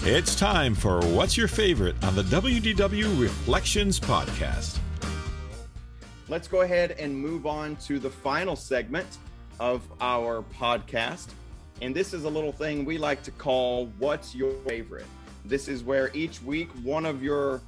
It's time for What's Your Favorite on the WDW Reflections Podcast. Let's go ahead and move on to the final segment of our podcast. And this is a little thing we like to call What's Your Favorite? This is where each week one of your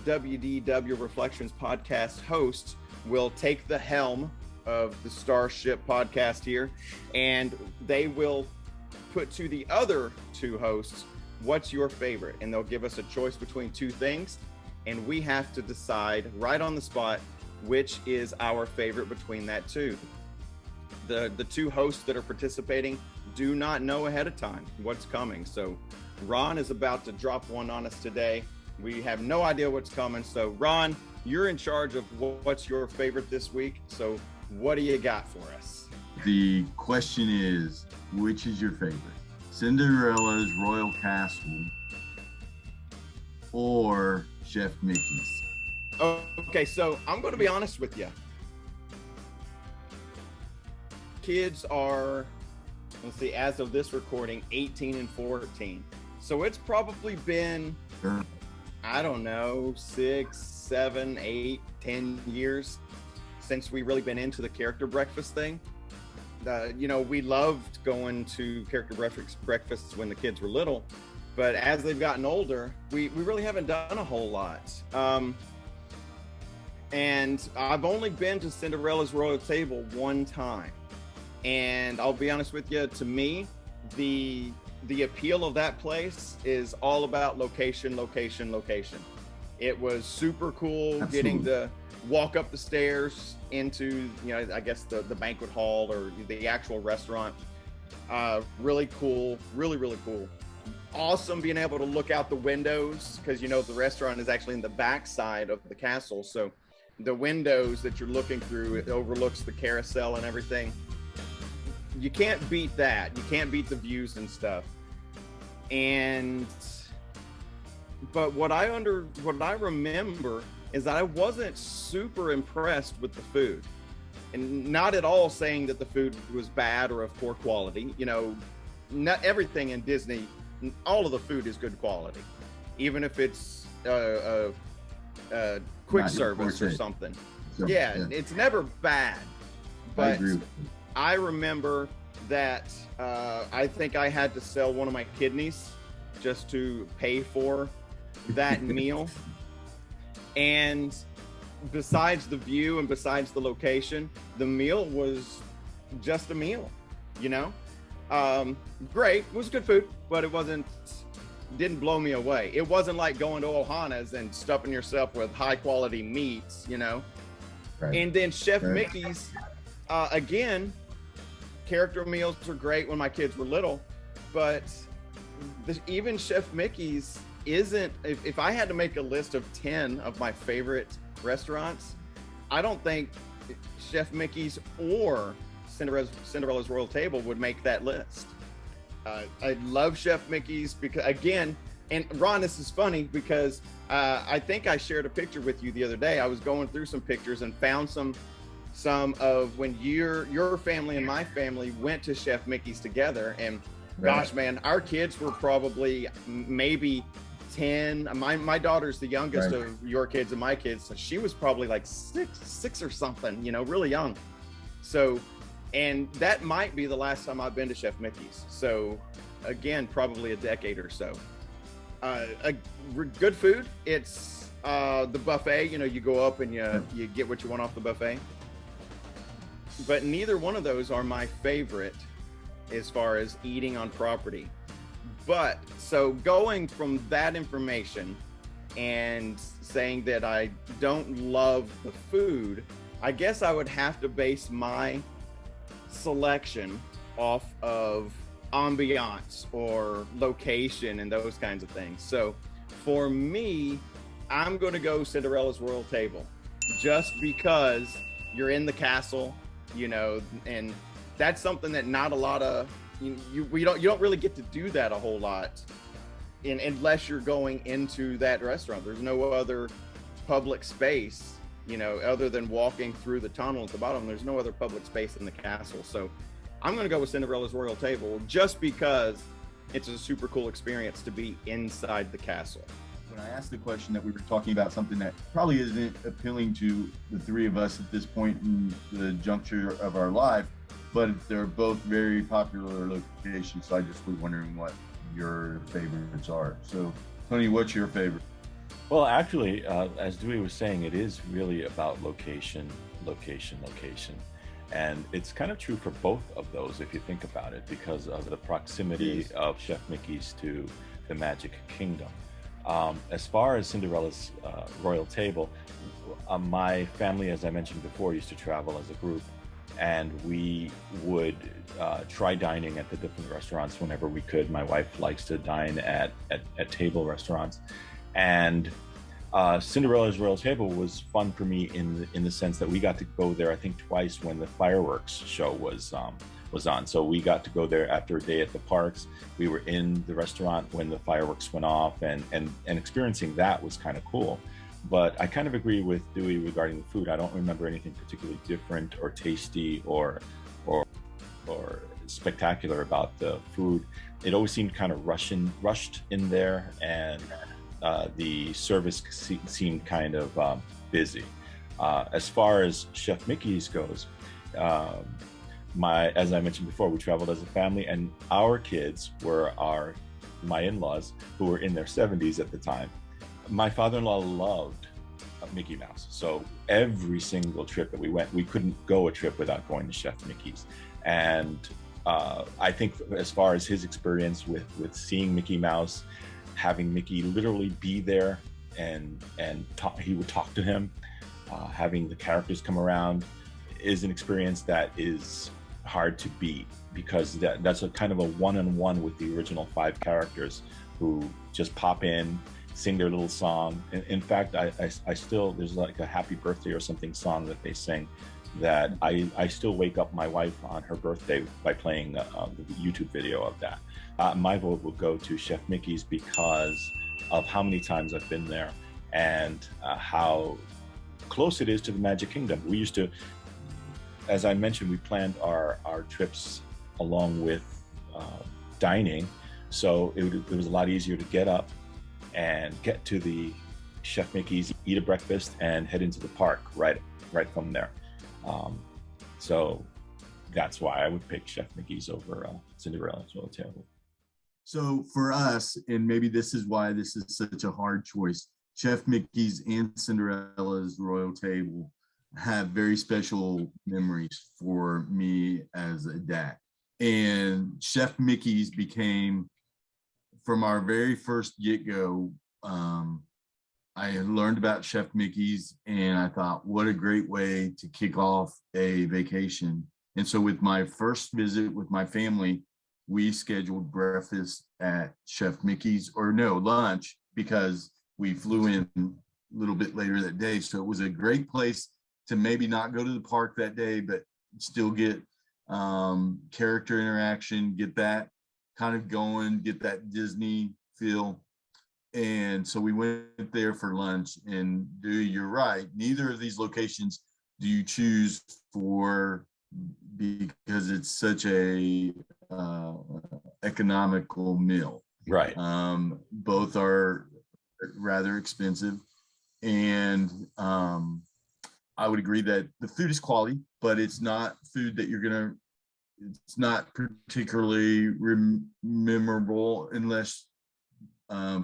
WDW Reflections Podcast hosts will take the helm of the Starship podcast here, and they will put to the other two hosts, what's your favorite? And they'll give us a choice between two things, and we have to decide right on the spot which is our favorite between that two. The two hosts that are participating do not know ahead of time what's coming. So Ron is about to drop one on us today. We have no idea what's coming. So Ron, you're in charge of what's your favorite this week. So what do you got for us? The question is, which is your favorite? Cinderella's Royal Castle or Chef Mickey's? Okay, so I'm going to be honest with you. Kids are, let's see, as of this recording, 18 and 14. So it's probably been, I don't know, 6, 7, 8, 10 years since we've really been into the character breakfast thing. We loved going to character breakfasts when the kids were little, but as they've gotten older, we really haven't done a whole lot. And I've only been to Cinderella's Royal Table one time. And I'll be honest with you, to me, the appeal of that place is all about location. It was super cool. Absolutely. Getting to walk up the stairs into, I guess the banquet hall or the actual restaurant. Really cool, really cool. Awesome being able to look out the windows because, the restaurant is actually in the back side of the castle. So the windows that you're looking through, it overlooks the carousel and everything. You can't beat that. You can't beat the views and stuff. But what I remember is that I wasn't super impressed with the food, and not at all saying that the food was bad or of poor quality. Not everything in Disney, all of the food is good quality, even if it's quick service or something. Yeah, it's never bad. But I remember that I think I had to sell one of my kidneys just to pay for that meal. And besides the view and besides the location, the meal was just a meal, Great, it was good food, but it didn't blow me away. It wasn't like going to Ohana's and stuffing yourself with high quality meats, Right. And then Chef Mickey's, again, character meals were great when my kids were little, but even Chef Mickey's isn't, if I had to make a list of 10 of my favorite restaurants, I don't think Chef Mickey's or Cinderella's Royal Table would make that list. I love Chef Mickey's because, again, and Ron, this is funny because I think I shared a picture with you the other day. I was going through some pictures and found some of when your family and my family went to Chef Mickey's together, and gosh, man, our kids were probably maybe 10. My daughter's the youngest of your kids and my kids, so she was probably like six or something, really young. So, and that might be the last time I've been to Chef Mickey's. So, again, probably a decade or so. Good food. It's the buffet. You go up and you get what you want off the buffet. But neither one of those are my favorite as far as eating on property. But so going from that information and saying that I don't love the food, I guess I would have to base my selection off of ambiance or location and those kinds of things. So for me, I'm going to go Cinderella's Royal Table just because you're in the castle, and that's something that not a lot of you don't really get to do that a whole lot unless you're going into that restaurant. There's no other public space, other than walking through the tunnel at the bottom. There's no other public space in the castle. So I'm going to go with Cinderella's Royal Table just because it's a super cool experience to be inside the castle. When I asked the question that we were talking about something that probably isn't appealing to the three of us at this point in the juncture of our life, but they're both very popular locations. So I just was wondering what your favorites are. So Tony, what's your favorite? Well, actually, as Dewey was saying, it is really about location, location, location. And it's kind of true for both of those if you think about it, because of the proximity of Chef Mickey's to the Magic Kingdom. As far as Cinderella's Royal Table, my family, as I mentioned before, used to travel as a group, and we would try dining at the different restaurants whenever we could. My wife likes to dine at table restaurants, and Cinderella's Royal Table was fun for me in the sense that we got to go there, I think, twice when the fireworks show was on. So we got to go there after a day at the parks. We were in the restaurant when the fireworks went off, and experiencing that was kind of cool. But I kind of agree with Dewey regarding the food. I don't remember anything particularly different or tasty or spectacular about the food. It always seemed kind of rushed in there, and the service seemed kind of busy. As far as Chef Mickey's goes, as I mentioned before, we traveled as a family, and our kids were my in-laws, who were in their 70s at the time. My father-in-law loved Mickey Mouse, so every single trip that we went, we couldn't go a trip without going to Chef Mickey's. And I think as far as his experience with seeing Mickey Mouse, having Mickey literally be there and he would talk to him, having the characters come around, is an experience that is hard to beat, because that's a kind of a one-on-one with the original 5 characters who just pop in, sing their little song. In fact, I still, there's like a happy birthday or something song that they sing that I still wake up my wife on her birthday by playing the YouTube video of that. My vote will go to Chef Mickey's because of how many times I've been there and how close it is to the Magic Kingdom. We used to, as I mentioned, we planned our trips along with dining, so it was a lot easier to get up and get to the Chef Mickey's, eat a breakfast, and head into the park right from there. So that's why I would pick Chef Mickey's over Cinderella's Royal Table. So for us, and maybe this is why this is such a hard choice, Chef Mickey's and Cinderella's Royal Table have very special memories for me as a dad. And Chef Mickey's became, from our very first get-go, I had learned about Chef Mickey's, and I thought, what a great way to kick off a vacation. And so with my first visit with my family, we scheduled breakfast at Chef Mickey's, or no, lunch, because we flew in a little bit later that day. So it was a great place to maybe not go to the park that day, but still get character interaction, get that kind of going, get that Disney feel. And so we went there for lunch, and you're right, neither of these locations do you choose for because it's such a economical meal. Right. Both are rather expensive, and I would agree that the food is quality, but it's not food that it's not particularly memorable unless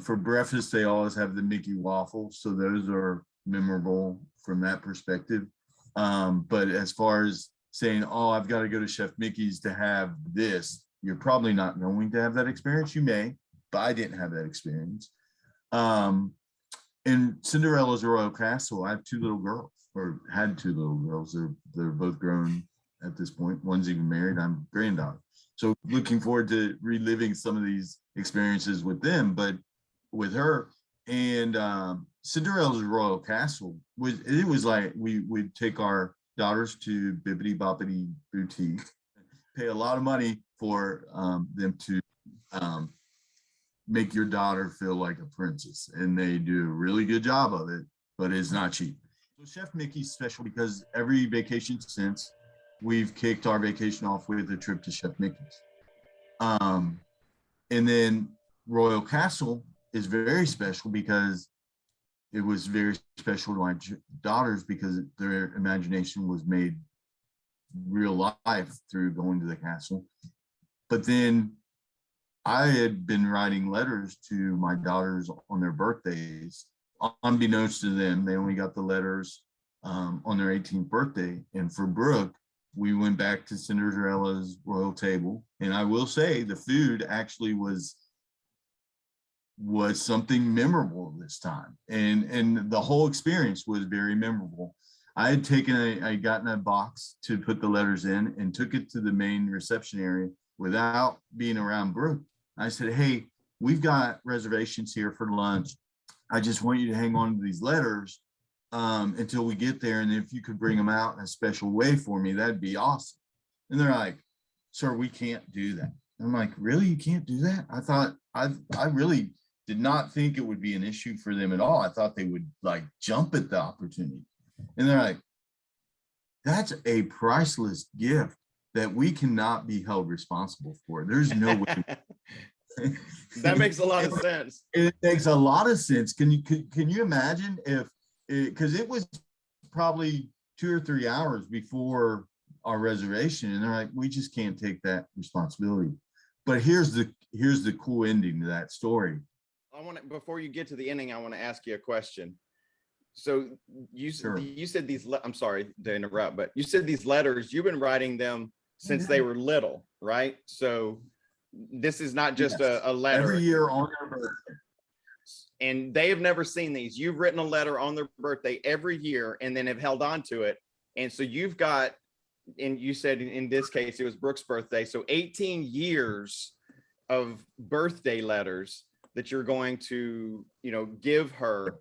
for breakfast they always have the Mickey waffles, so those are memorable from that perspective. But as far as saying, oh, I've got to go to Chef Mickey's to have this, you're probably not going to have that experience. You may, but I didn't have that experience. In Cinderella's Royal Castle, I have 2 little girls, or had 2 little girls. They're both grown at this point. One's even married. I'm a granddaughter. So looking forward to reliving some of these experiences with them, but with her. And Cinderella's Royal Castle, it was like we would take our daughters to Bibbidi Bobbidi Boutique, pay a lot of money for them to make your daughter feel like a princess, and they do a really good job of it, but it's not cheap. So Chef Mickey's special because every vacation since, we've kicked our vacation off with a trip to Chef Mickey's. And then Royal Castle is very special because it was very special to my daughters because their imagination was made real life through going to the castle. But then I had been writing letters to my daughters on their birthdays. Unbeknownst to them, they only got the letters on their 18th birthday. And for Brooke, we went back to Cinderella's royal table. And I will say the food actually was something memorable this time. And the whole experience was very memorable. I had gotten a box to put the letters in and took it to the main reception area without being around Brooke. I said, hey, we've got reservations here for lunch. I just want you to hang on to these letters until we get there. And if you could bring them out in a special way for me, that'd be awesome. And they're like, sir, we can't do that. I'm like, really? You can't do that? I really did not think it would be an issue for them at all. I thought they would like jump at the opportunity. And they're like, that's a priceless gift that we cannot be held responsible for. There's no way. That makes a lot of sense. It makes a lot of sense. Can you imagine if, because it was probably 2 or 3 hours before our reservation, and they're like, we just can't take that responsibility. But here's the cool ending to that story. Before you get to the ending, I want to ask you a question. So you said these, I'm sorry to interrupt, but you said these letters, you've been writing them since they were little, right? So this is not just a letter. Every year on their birthday. And they have never seen these. You've written a letter on their birthday every year and then have held on to it. And so you've got, and you said in this case, it was Brooke's birthday. So 18 years of birthday letters that you're going to, give her.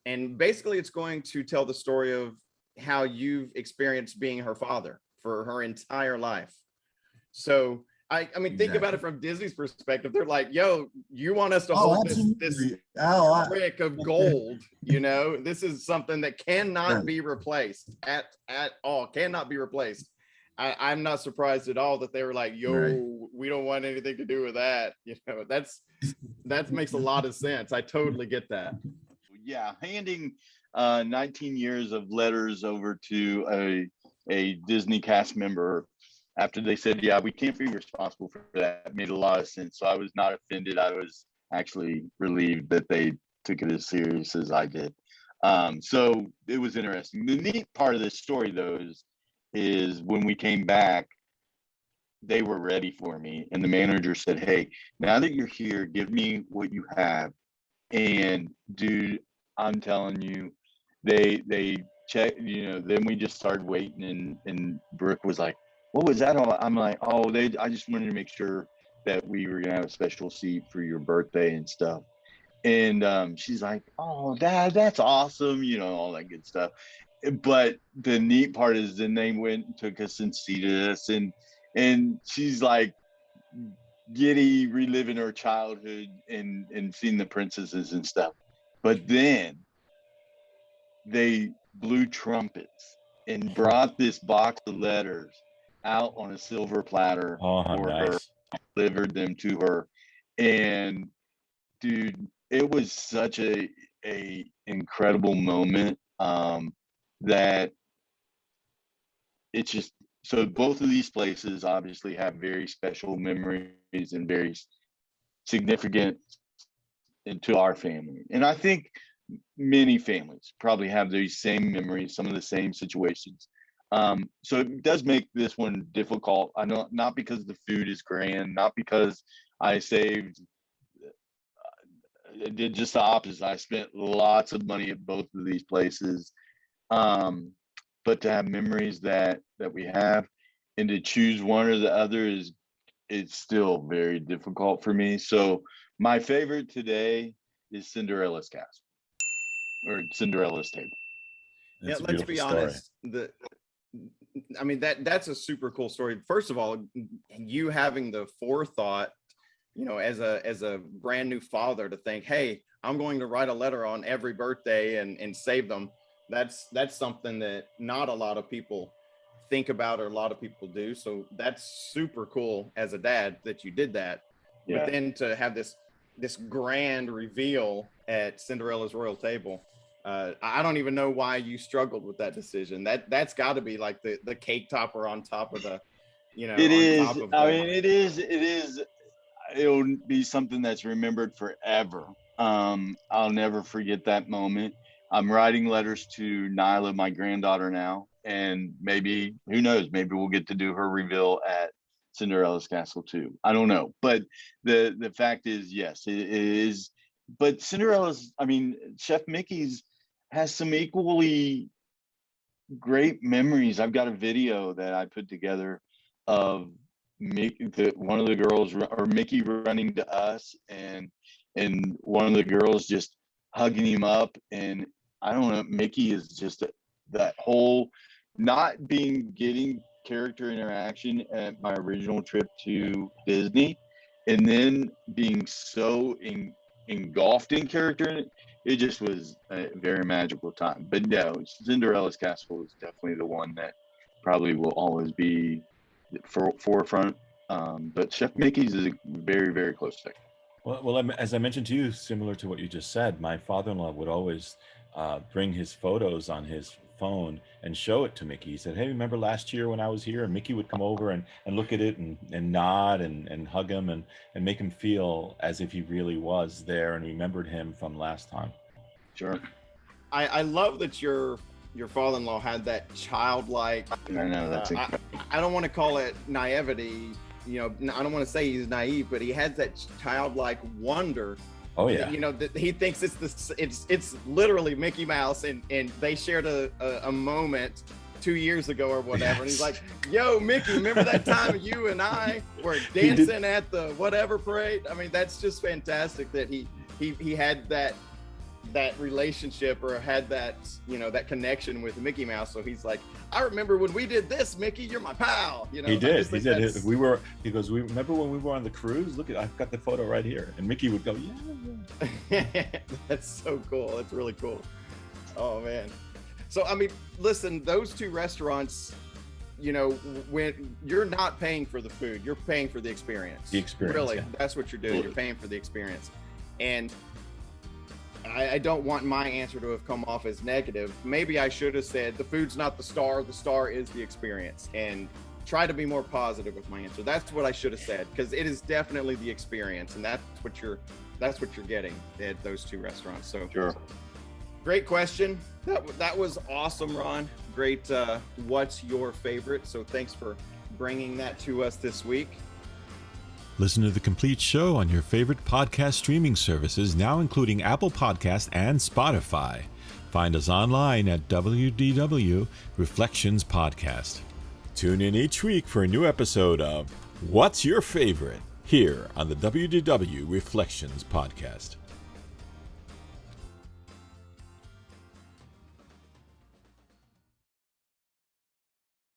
And basically it's going to tell the story of how you've experienced being her father for her entire life. So I mean, think about it from Disney's perspective. They're like, yo, you want us to hold this brick of gold, this is something that cannot be replaced at all, cannot be replaced. I'm not surprised at all that they were like, yo, we don't want anything to do with that. That makes a lot of sense. I totally get that. Yeah, handing 19 years of letters over to a Disney cast member after they said, yeah, we can't be responsible for that, made a lot of sense. So I was not offended. I was actually relieved that they took it as serious as I did. So it was interesting. The neat part of this story, though, is when we came back, they were ready for me. And the manager said, hey, now that you're here, give me what you have. And dude, I'm telling you, they checked, then we just started waiting, and Brooke was like, what was that all? I'm like, I just wanted to make sure that we were gonna have a special seat for your birthday and stuff. And she's like, oh, Dad, that's awesome, all that good stuff. But the neat part is then they went and took us and seated us, and she's like giddy, reliving her childhood and seeing the princesses and stuff. But then they blew trumpets and brought this box of letters out on a silver platter for her, delivered them to her. And dude, it was such a incredible moment that it's just, so both of these places obviously have very special memories and very significant into our family. And I think many families probably have these same memories, some of the same situations. So it does make this one difficult. I know, not because the food is grand, not because I saved, I did just the opposite. I spent lots of money at both of these places. But to have memories that we have, and to choose one or the other it's still very difficult for me. So my favorite today is Cinderella's castle, or Cinderella's table. Yeah, let's be honest. That's a super cool story. First of all, you having the forethought, as a brand new father, to think, hey, I'm going to write a letter on every birthday and save them. That's something that not a lot of people think about, or a lot of people do. So that's super cool as a dad that you did that. Yeah. But then to have this grand reveal at Cinderella's royal table, I don't even know why you struggled with that decision. That's got to be like the cake topper on top of the, It on is. top of I the, mean, it is. It'll be something that's remembered forever. I'll never forget that moment. I'm writing letters to Nyla, my granddaughter now, and maybe, who knows, maybe we'll get to do her reveal at Cinderella's castle too. I don't know, but the fact is, yes, it is. But Cinderella's, I mean, Chef Mickey's has some equally great memories. I've got a video that I put together of one of the girls, or Mickey, running to us, and one of the girls just hugging him up. And I don't know, Mickey is just that whole not getting character interaction at my original trip to Disney, and then being so engulfed in character. It just was a very magical time. But no, Cinderella's castle is definitely the one that probably will always be forefront. But Chef Mickey's is a very, very close second. Well, as I mentioned to you, similar to what you just said, my father-in-law would always bring his photos on his phone and show it to Mickey. He said, "Hey, remember last year when I was here?" And Mickey would come over and look at it and nod and hug him and make him feel as if he really was there and remembered him from last time. Sure. I love that your father-in-law had that childlike, I know, that's I don't want to call it naivety, I don't want to say he's naive, but he has that childlike wonder. Oh yeah. That he thinks it's literally Mickey Mouse, and they shared a moment 2 years ago or whatever. Yes. And he's like, "Yo, Mickey, remember that time you and I were dancing at the whatever parade?" I mean, that's just fantastic that he had that relationship, or had that that connection with Mickey Mouse. So he's like, "I remember when we did this, Mickey, you're my pal." He did. He goes, "We remember when we were on the cruise? Look, I've got the photo right here." And Mickey would go, "Yeah." That's so cool. That's really cool. Oh man. So I mean, listen, those two restaurants, when you're not paying for the food, you're paying for the experience. The experience. Really, yeah. That's what you're doing. You're paying for the experience. And I don't want my answer to have come off as negative. Maybe I should have said the food's not the star is the experience, and try to be more positive with my answer. That's what I should have said, because it is definitely the experience, and that's what you're getting at those two restaurants. So sure. Great question. That was awesome, Ron. Great. What's your favorite? So thanks for bringing that to us this week. Listen to the complete show on your favorite podcast streaming services, now including Apple Podcasts and Spotify. Find us online at wdw Reflections Podcast. Tune in each week for a new episode of What's Your Favorite? Here on the wdw Reflections Podcast.